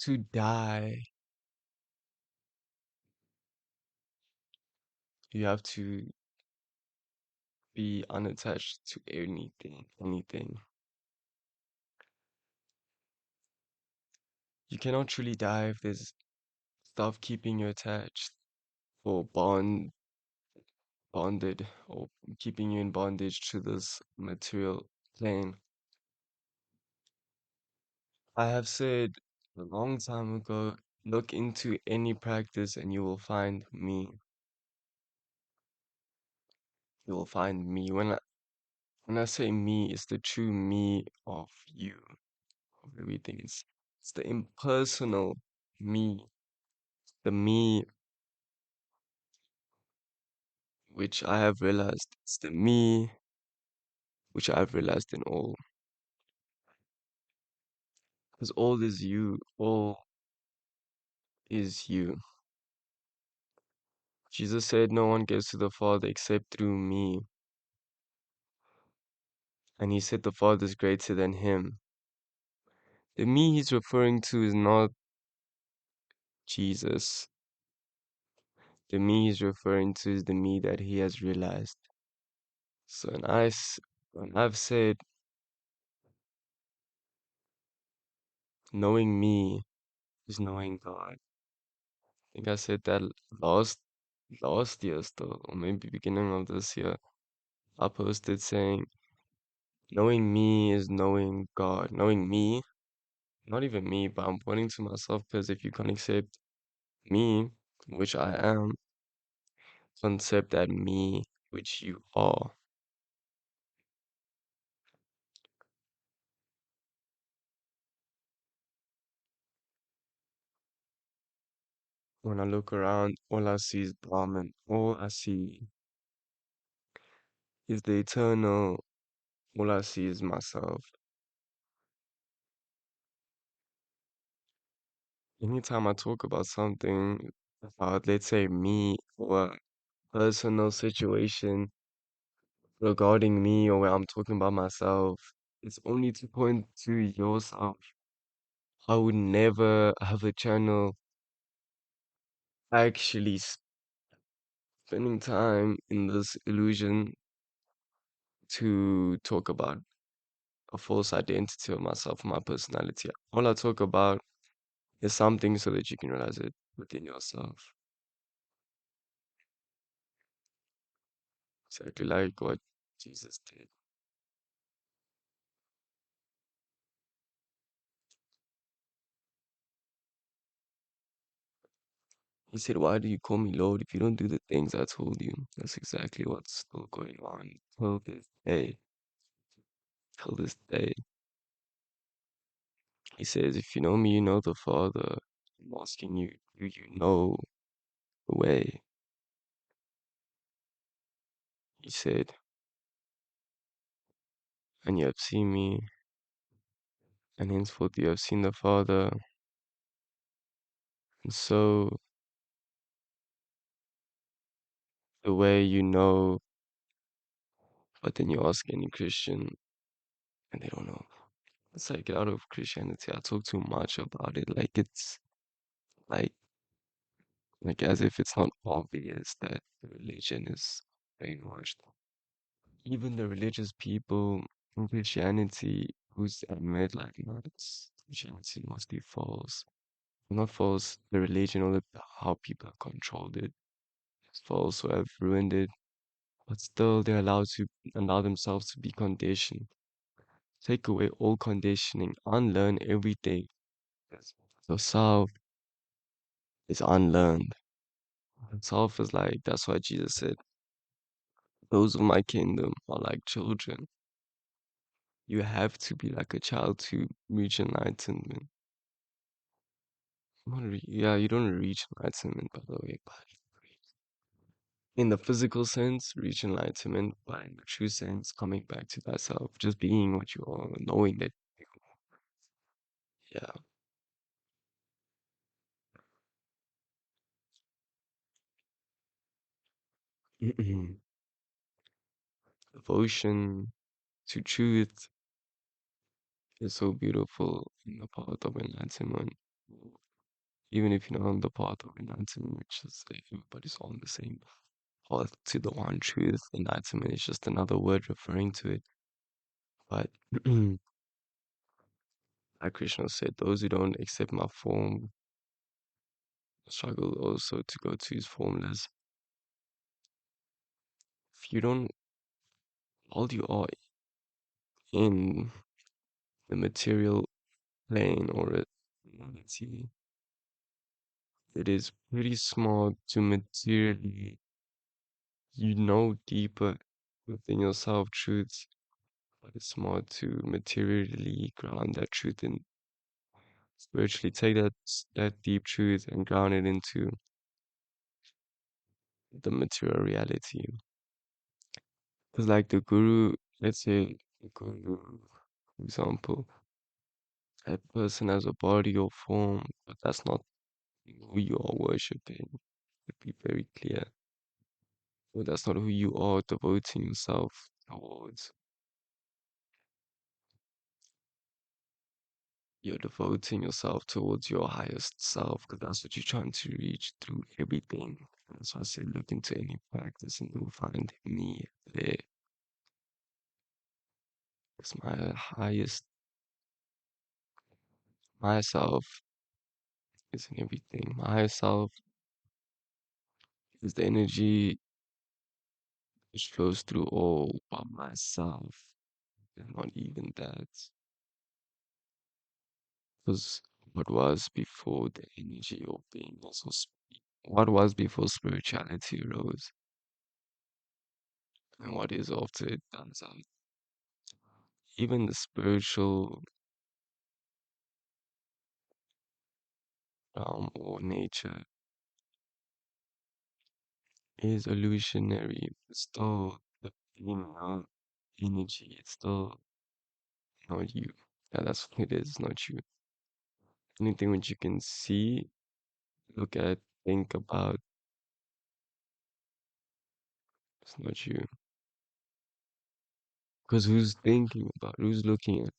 to die, you have to be unattached to anything. You cannot truly die if there's stuff keeping you attached or bonded or keeping you in bondage to this material plane. I have said a long time ago, look into any practice and you will find me. You will find me. When I say me, it's the true me of you, of everything. It's the impersonal me, the me which I have realized. It's the me which I have realized in all. Because all is you. All is you. Jesus said, no one gets to the Father except through me. And he said the Father is greater than him. The me he's referring to is not Jesus. The me he's referring to is the me that he has realized. So when I've said knowing me is knowing God. I think I said that last last year still, or maybe beginning of this year. I posted saying knowing me is knowing God. Knowing me, not even me, but I'm pointing to myself because if you can accept me, which I am, concept that me, which you are. When I look around, all I see is Brahman. All I see is the eternal. All I see is myself. Anytime I talk about something, about let's say me or a personal situation regarding me or where I'm talking about myself, it's only to point to yourself. I would never have a channel actually spending time in this illusion to talk about a false identity of myself, my personality. All I talk about is something so that you can realize it within yourself. Exactly like what Jesus did. He said, why do you call me Lord if you don't do the things I told you? That's exactly what's still going on till this day. Till this day. He says, if you know me, you know the Father. I'm asking you, do you know the way? He said, and you have seen me, and henceforth you have seen the Father. And so the way you know, but then you ask any Christian and they don't know. It's like out of Christianity, I talk too much about it. Like it's like as if it's not obvious that the religion is brainwashed. Even the religious people in Christianity who's admit like no, it's Christianity must be false. Not false, the religion or how people have controlled it. It's false or have ruined it. But still they're allowed to allow themselves to be conditioned. Take away all conditioning, unlearn everything. Yes. So self is unlearned. Self is like, that's why Jesus said, those of my kingdom are like children. You have to be like a child to reach enlightenment. Yeah, you don't reach enlightenment, by the way, but in the physical sense, reach enlightenment, but in the true sense, coming back to thyself, just being what you are, knowing that, yeah. Devotion to truth is so beautiful in the path of enlightenment. Even if you're not on the path of enlightenment, which is like everybody's on the same path to the one truth. Enlightenment is just another word referring to it. But like Krishna said, those who don't accept my form struggle also to go to his formless. If you don't, all you are in the material plane or a reality, it is pretty small to materially, you know, deeper within yourself truths, but it's small to materially ground that truth in spiritually. Take that deep truth and ground it into the material reality. Because like the guru, let's say the guru, for example, that person has a body or form, but that's not who you are worshipping. To be very clear. But that's not who you are devoting yourself towards. You're devoting yourself towards your highest self, because that's what you're trying to reach through everything. That's why I say look into any practice and you'll find me there. Because my highest myself is in everything. My higher self is the energy which flows through all by myself. And not even that. Because what was before the energy of being also what was before spirituality rose and what is after it dies out. Even the spiritual or nature is illusionary. It's still the female energy. It's still not you. Yeah, that's what it is, not you. Anything which you can see, look at, think about, it's not you. Because who's thinking about, who's looking at,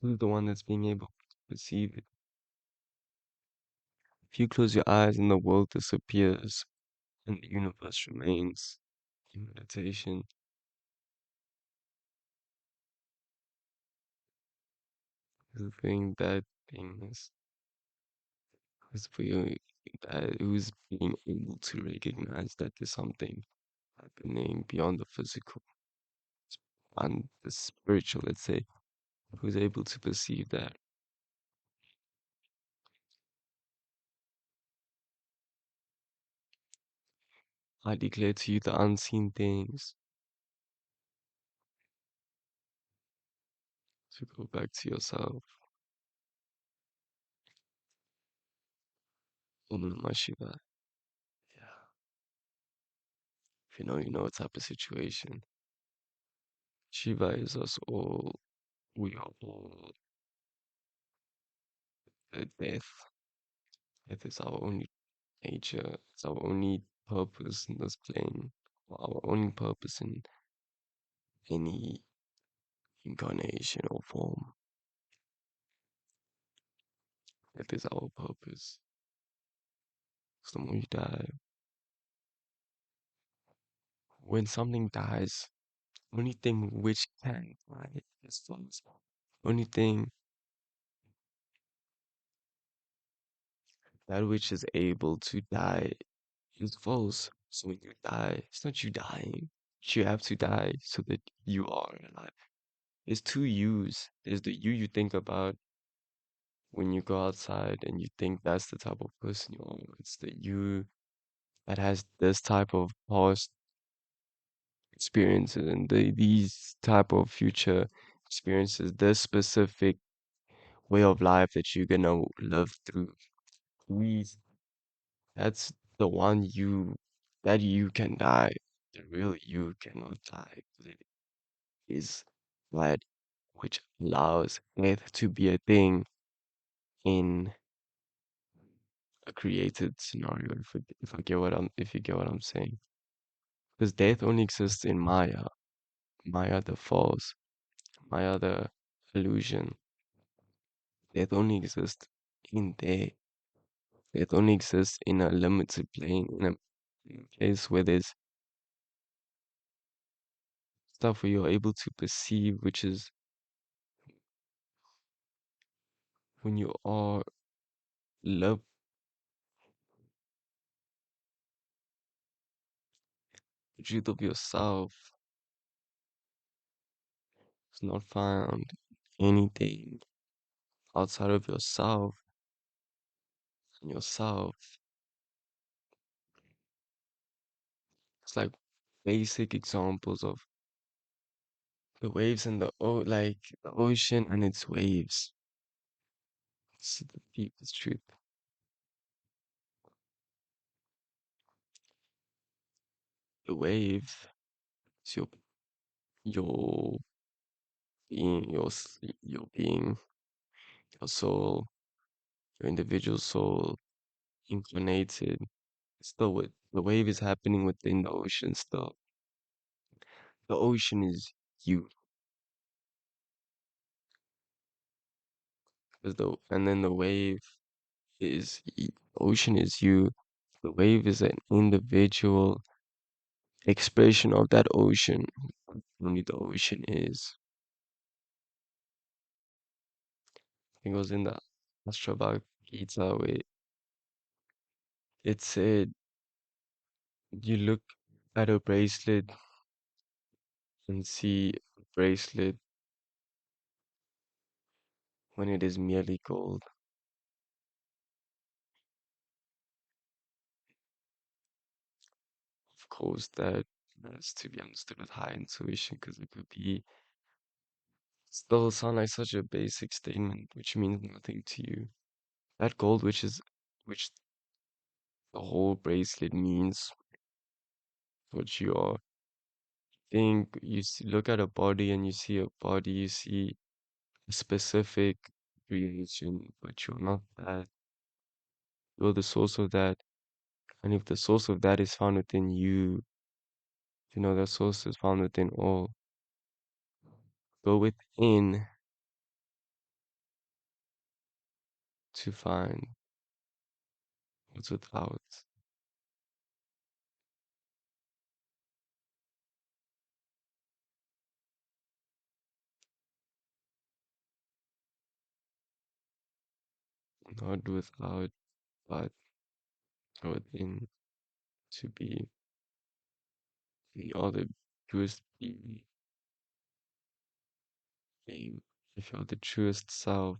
who's the one that's being able to perceive it? If you close your eyes and the world disappears and the universe remains in meditation, the thing that things is for you that who's being able to recognize that there's something happening beyond the physical and the spiritual, let's say, who's able to perceive that. I declare to you the unseen things to go back to yourself. Om Namah Shivaya. Yeah. If you know what type of situation. Shiva is us all. We are all death. Death is our only nature. It's our only purpose in this plane. Our only purpose in any incarnation or form. Death is our purpose. Because the more you die, when something dies, only thing which can die is false. Only thing that which is able to die is false. So when you die, it's not you dying. You have to die so that you are alive. There's two yous. There's the you think about when you go outside and you think that's the type of person you are. It's the you that has this type of past experiences and these type of future experiences, this specific way of life that you're gonna live through. These, that's the one you that you can die. The real you cannot die. It is that which allows death to be a thing in a created scenario. If I get what if you get what I'm saying, because death only exists in Maya, Maya the false, Maya the illusion. Death only exists in there. It only exists in a limited plane, in a place where there's stuff where you're able to perceive, which is when you are love, the truth of yourself is not found in anything outside of yourself, and yourself. It's like basic examples of the waves and like the ocean and its waves. It's the deepest truth. The wave is your being, your being, your soul, your individual soul incarnated. Still, what the wave is happening within the ocean. Still, the ocean is you, and then the wave ocean is you. The wave is an individual expression of that ocean. Only the ocean is. I think it was in the Astrabhag Gita where it said you look at a bracelet and see a bracelet when it is merely gold. Of course, that has to be understood with high intuition because it could be still sound like such a basic statement which means nothing to you. That gold, which the whole bracelet means, what you are. Think look at a body and you see a body, you see a specific creation, but you're not that. You're the source of that. And if the source of that is found within you, you know that source is found within all. Go within to find what's without. Not without, but within to be the other truest being. If you're the truest self,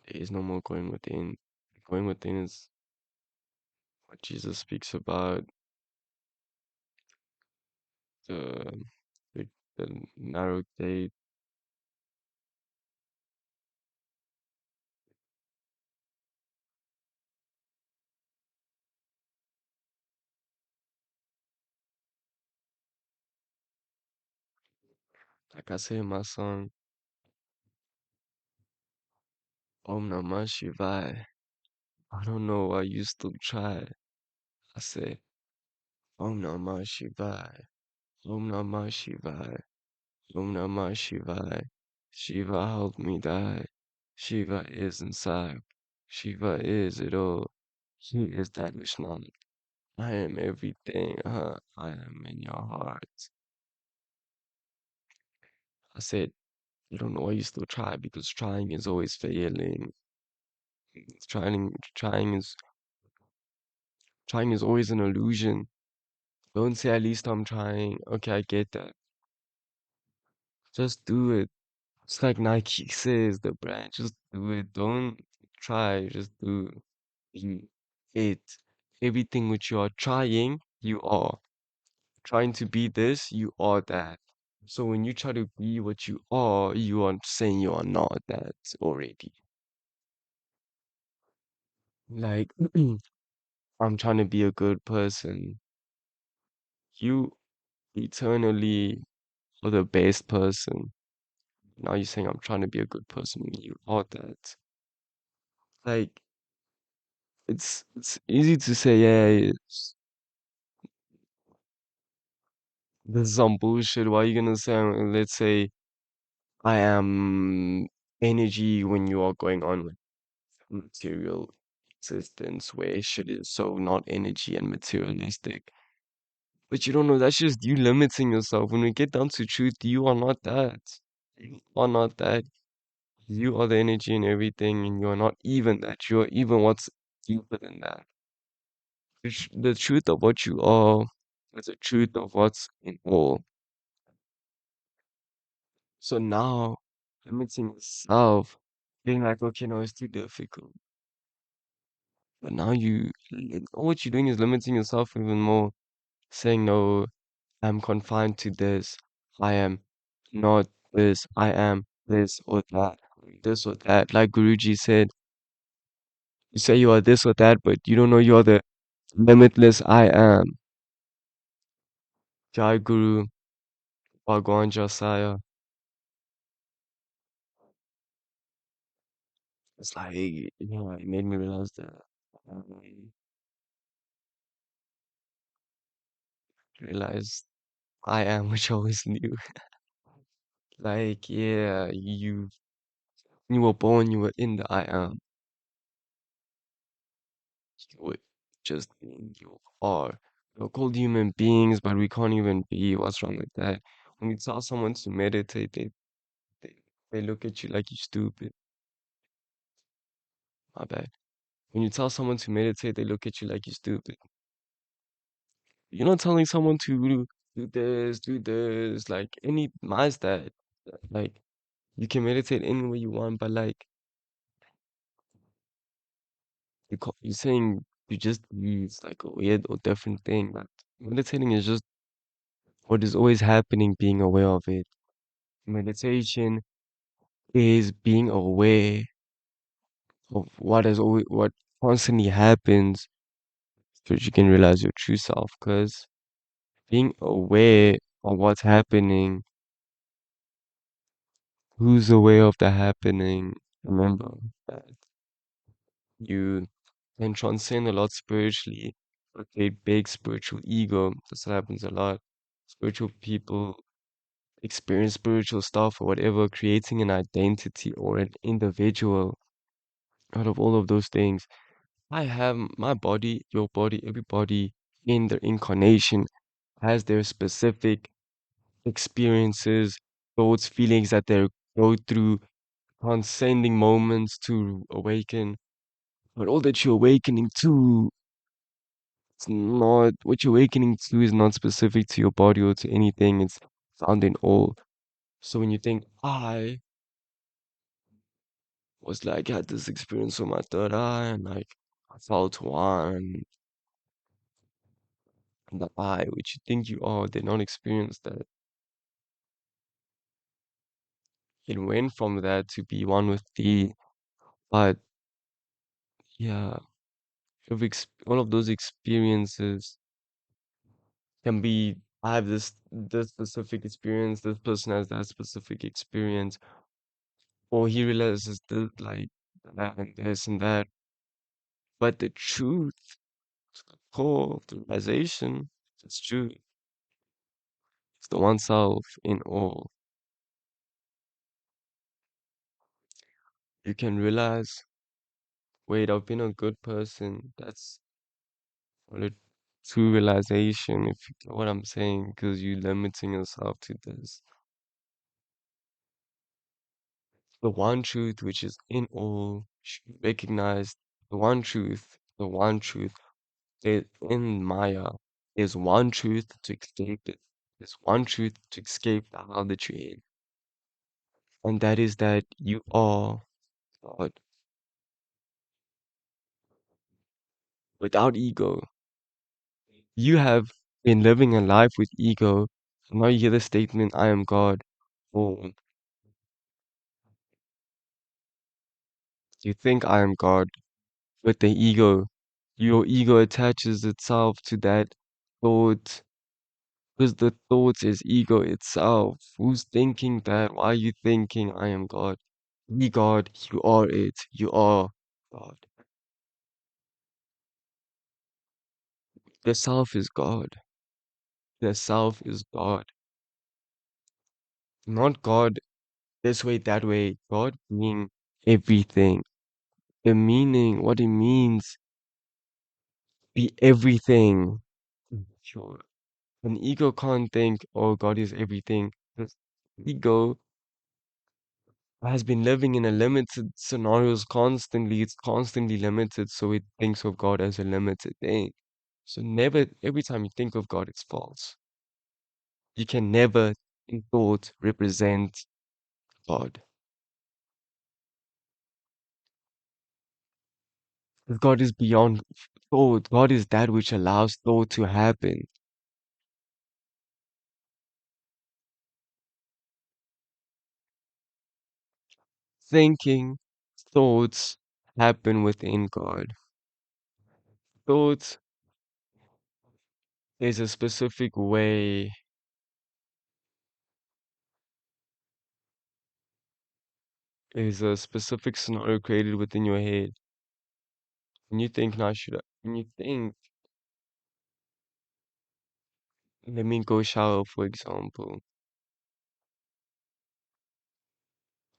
there is no more going within. Going within is what Jesus speaks about, the the, the narrow gate. Like I say in my song, Om Namah Shivaya. I don't know why you still try. I say, Om Namah Shivaya. Om Namah Shivaya. Om Namah Shivaya. Shiva help me die. Shiva is inside. Shiva is it all. He is that which not. I am everything. I am in your heart. I said, I don't know why you still try because trying is always failing. Trying is always an illusion. Don't say at least I'm trying. Okay, I get that. Just do it. It's like Nike says, the brand. Just do it. Don't try. Just do it. Everything which you are trying, you are. Trying to be this, you are that. So when you try to be what you are saying you are not that already. Like, I'm trying to be a good person. You eternally are the best person. Now you're saying I'm trying to be a good person. You are that. Like, it's easy to say, yeah, this is some bullshit. Why are you gonna say, let's say, I am energy when you are going on with material existence where shit is so not energy and materialistic. But you don't know, that's just you limiting yourself. When we get down to truth, you are not that. You are not that. You are the energy and everything, and you are not even that. You are even what's deeper than that. The truth of what you are is the truth of what's in all. So now, limiting yourself, being like, okay, no, it's too difficult. But now all what you're doing is limiting yourself even more, saying, no, I'm confined to this. I am not this. I am this or that, this or that. Like Guruji said, you say you are this or that, but you don't know you are the limitless I am. Jai Guru, Bhagavan Josiah. It's like, it made me realize that. I realized I am, which I always knew. Like, yeah, you were born, you were in the I am. You were just being you are. We're called human beings, but we can't even be. What's wrong with that? When you tell someone to meditate, they, they look at you like you're stupid. My bad. When you tell someone to meditate, they look at you like you're stupid. You're not telling someone to do this, like any minds that. Like you can meditate any way you want, but like you're saying you just use like a weird or different thing. But meditating is just what is always happening, being aware of it. Meditation is being aware of what constantly happens so that you can realize your true self. Because being aware of what's happening, who's aware of the happening, remember that you can transcend a lot spiritually, okay, big spiritual ego. This happens a lot. Spiritual people experience spiritual stuff or whatever, creating an identity or an individual out of all of those things. I have my body, your body, everybody in their incarnation has their specific experiences, thoughts, feelings that they go through, transcending moments to awaken. But all that you're awakening to, it's not what you're awakening to is not specific to your body or to anything. It's found in all. So when you think I was like had this experience with my third eye and like I felt one and the I, which you think you are, did not experience that. It went from that to be one with thee. But yeah, all of those experiences can be I have this specific experience, this person has that specific experience, or he realizes this like that and this and that. But the truth, core of the realization, it's true. It's the one self in all. You can realize, wait, I've been a good person. That's what a true realization, if you get what I'm saying, because you're limiting yourself to this. The one truth which is in all, should be recognized. The one truth is in Maya. There's one truth to escape it. There's one truth to escape the hell that you're in. And that is that you are God without ego. You have been living a life with ego. And now you hear the statement, I am God. Oh, you think I am God with the ego. Your ego attaches itself to that thought because the thought is ego itself. Who's thinking that? Why are you thinking I am God? Be God, you are it. You are God. The self is God. The self is God. Not God this way, that way. God being everything. the meaning, what it means, be everything. Sure. An ego can't think, oh, God is everything. This ego has been living in a limited scenarios constantly. It's constantly limited, so it thinks of God as a limited thing. So never, every time you think of God, it's false. You can never, in thought, represent God. 'Cause God is beyond thought. God is that which allows thought to happen. Thinking, thoughts happen within God. Thoughts is a specific way, is a specific scenario created within your head. When you think, now should I, when you think, let me go shower, for example.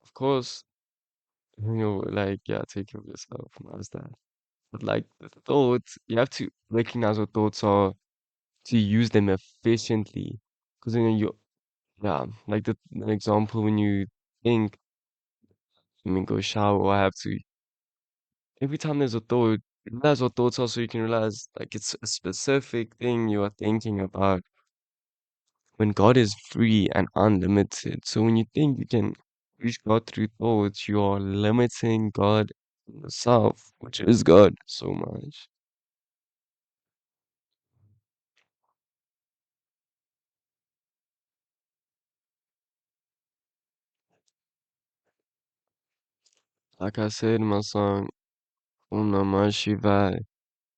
Of course, like, yeah, take care of yourself and all that. But like the thoughts, you have to recognize what thoughts are to use them efficiently. Because you, yeah, like an example, when you think, let me go shower, or I have to, every time there's a thought, realize what thoughts are so you can realize like it's a specific thing you are thinking about when God is free and unlimited. So when you think you can reach God through thoughts, you are limiting God yourself, which is God, so much. Like I said in my song, Om Namah Shivaya,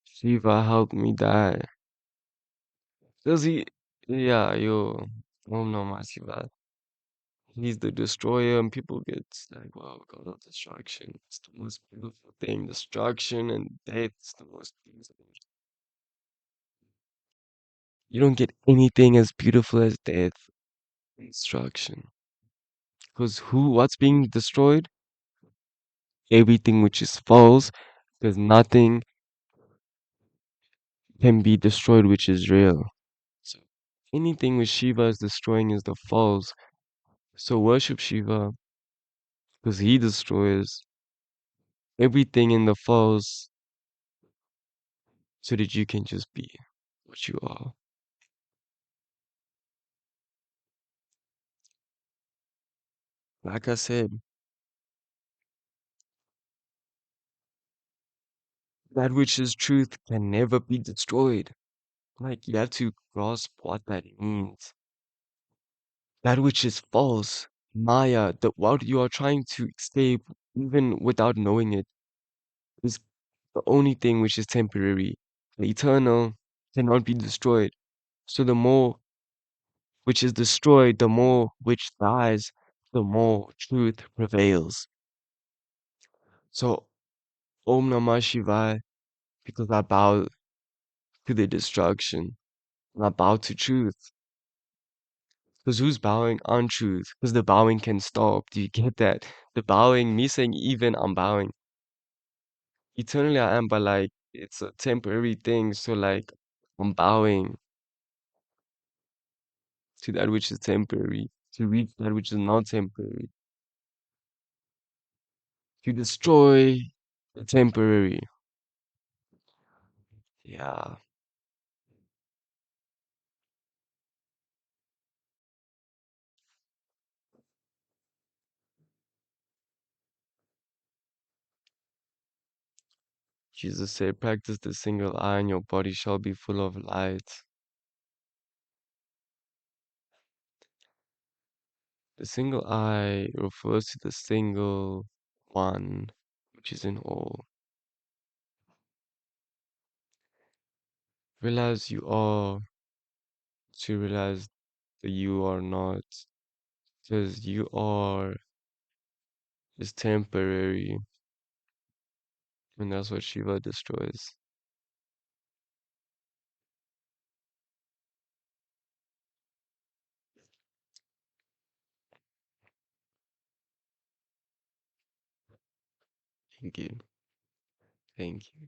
Shiva help me die. Does he? Yeah, yo, Om Namah Shivaya. He's the destroyer, and people get like, wow, God of destruction. It's the most beautiful thing. Destruction and death is the most beautiful. You don't get anything as beautiful as death and destruction. Because what's being destroyed? Everything which is false, because nothing can be destroyed which is real. So anything which Shiva is destroying is the false. So worship Shiva, because he destroys everything in the false so that you can just be what you are. Like I said, that which is truth can never be destroyed. Like, you have to grasp what that means. That which is false, Maya, the what you are trying to escape, even without knowing it, is the only thing which is temporary. The eternal cannot be destroyed. So the more which is destroyed, the more which dies, the more truth prevails. So, Om Namah Shivaya, because I bow to the destruction, and I bow to truth. Because who's bowing on truth? Because the bowing can stop. Do you get that? The bowing, me saying even I'm bowing. Eternally I am, but like it's a temporary thing. So like I'm bowing to that which is temporary, to reach that which is not temporary, to destroy the temporary. Yeah. Jesus said, practice the single eye and your body shall be full of light. The single eye refers to the single one, which is in all. Realize you are to realize that you are not, because you are is temporary, and that's what Shiva destroys. Thank you. Thank you.